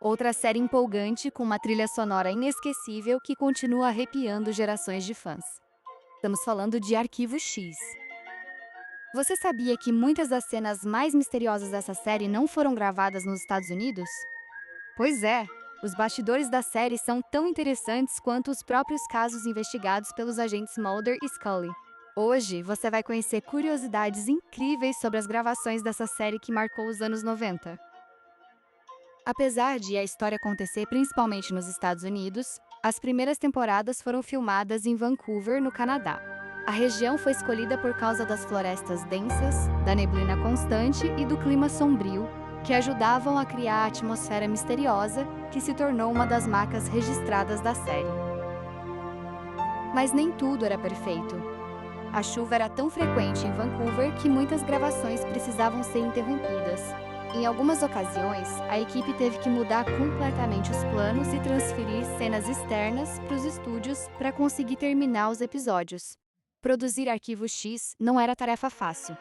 Outra série empolgante com uma trilha sonora inesquecível que continua arrepiando gerações de fãs. Estamos falando de Arquivo X. Você sabia que muitas das cenas mais misteriosas dessa série não foram gravadas nos Estados Unidos? Pois é, os bastidores da série são tão interessantes quanto os próprios casos investigados pelos agentes Mulder e Scully. Hoje, você vai conhecer curiosidades incríveis sobre as gravações dessa série que marcou os anos 90. Apesar de a história acontecer principalmente nos Estados Unidos, as primeiras temporadas foram filmadas em Vancouver, no Canadá. A região foi escolhida por causa das florestas densas, da neblina constante e do clima sombrio, que ajudavam a criar a atmosfera misteriosa que se tornou uma das marcas registradas da série. Mas nem tudo era perfeito. A chuva era tão frequente em Vancouver que muitas gravações precisavam ser interrompidas. Em algumas ocasiões, a equipe teve que mudar completamente os planos e transferir cenas externas para os estúdios para conseguir terminar os episódios. Produzir Arquivo X não era tarefa fácil.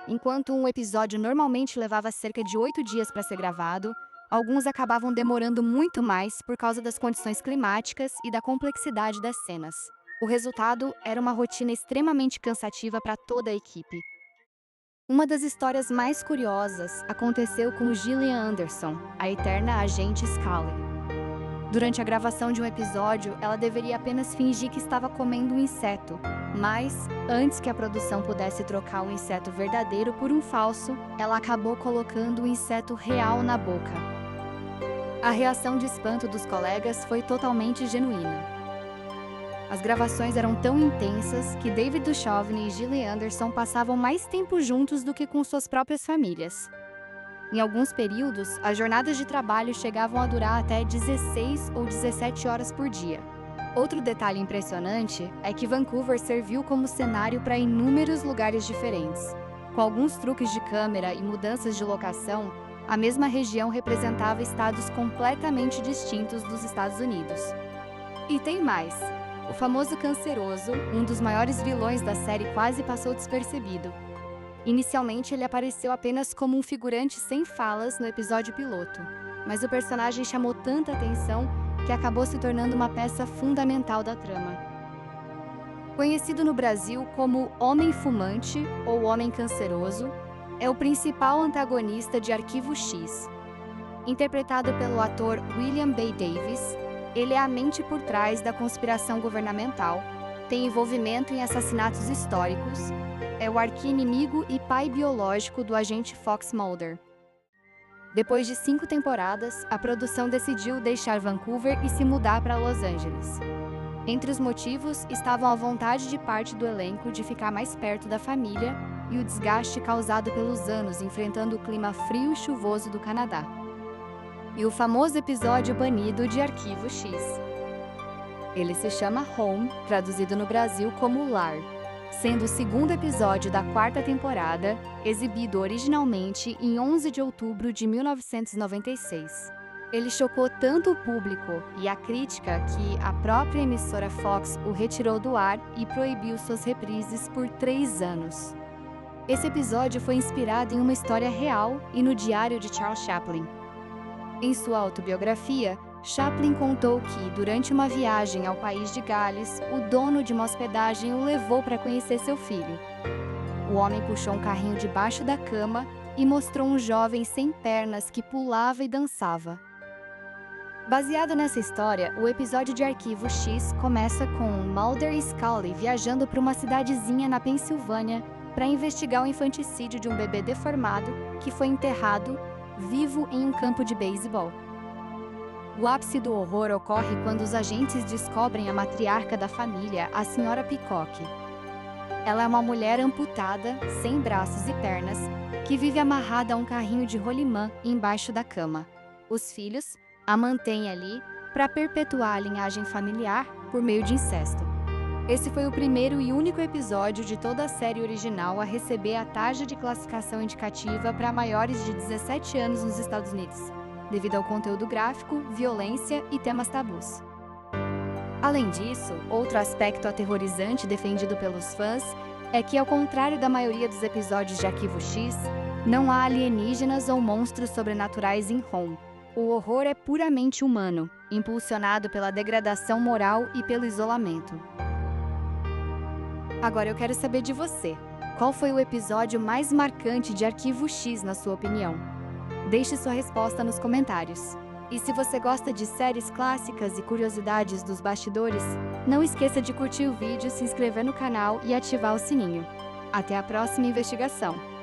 Enquanto um episódio normalmente levava cerca de 8 dias para ser gravado, alguns acabavam demorando muito mais por causa das condições climáticas e da complexidade das cenas. O resultado era uma rotina extremamente cansativa para toda a equipe. Uma das histórias mais curiosas aconteceu com Gillian Anderson, a eterna agente Scully. Durante a gravação de um episódio, ela deveria apenas fingir que estava comendo um inseto, mas, antes que a produção pudesse trocar o inseto verdadeiro por um falso, ela acabou colocando o inseto real na boca. A reação de espanto dos colegas foi totalmente genuína. As gravações eram tão intensas que David Duchovny e Gillian Anderson passavam mais tempo juntos do que com suas próprias famílias. Em alguns períodos, as jornadas de trabalho chegavam a durar até 16 ou 17 horas por dia. Outro detalhe impressionante é que Vancouver serviu como cenário para inúmeros lugares diferentes. Com alguns truques de câmera e mudanças de locação, a mesma região representava estados completamente distintos dos Estados Unidos. E tem mais! O famoso Canceroso, um dos maiores vilões da série, quase passou despercebido. Inicialmente, ele apareceu apenas como um figurante sem falas no episódio piloto, mas o personagem chamou tanta atenção que acabou se tornando uma peça fundamental da trama. Conhecido no Brasil como Homem Fumante ou Homem Canceroso, é o principal antagonista de Arquivo X. Interpretado pelo ator William B. Davis, ele é a mente por trás da conspiração governamental, tem envolvimento em assassinatos históricos, é o arqui-inimigo e pai biológico do agente Fox Mulder. Depois de 5 temporadas, a produção decidiu deixar Vancouver e se mudar para Los Angeles. Entre os motivos estavam a vontade de parte do elenco de ficar mais perto da família e o desgaste causado pelos anos enfrentando o clima frio e chuvoso do Canadá. E o famoso episódio banido de Arquivo X. Ele se chama Home, traduzido no Brasil como Lar, sendo o segundo episódio da 4ª temporada, exibido originalmente em 11 de outubro de 1996. Ele chocou tanto o público e a crítica que a própria emissora Fox o retirou do ar e proibiu suas reprises por 3 anos. Esse episódio foi inspirado em uma história real e no diário de Charles Chaplin. Em sua autobiografia, Chaplin contou que, durante uma viagem ao país de Gales, o dono de uma hospedagem o levou para conhecer seu filho. O homem puxou um carrinho debaixo da cama e mostrou um jovem sem pernas que pulava e dançava. Baseado nessa história, o episódio de Arquivo X começa com Mulder e Scully viajando para uma cidadezinha na Pensilvânia para investigar o infanticídio de um bebê deformado que foi enterrado vivo em um campo de beisebol. O ápice do horror ocorre quando os agentes descobrem a matriarca da família, a Sra. Peacock. Ela é uma mulher amputada, sem braços e pernas, que vive amarrada a um carrinho de rolimã embaixo da cama. Os filhos a mantêm ali para perpetuar a linhagem familiar por meio de incesto. Esse foi o primeiro e único episódio de toda a série original a receber a tarja de classificação indicativa para maiores de 17 anos nos Estados Unidos, devido ao conteúdo gráfico, violência e temas tabus. Além disso, outro aspecto aterrorizante defendido pelos fãs é que, ao contrário da maioria dos episódios de Arquivo X, não há alienígenas ou monstros sobrenaturais em Home. O horror é puramente humano, impulsionado pela degradação moral e pelo isolamento. Agora eu quero saber de você. Qual foi o episódio mais marcante de Arquivo X, na sua opinião? Deixe sua resposta nos comentários. E se você gosta de séries clássicas e curiosidades dos bastidores, não esqueça de curtir o vídeo, se inscrever no canal e ativar o sininho. Até a próxima investigação!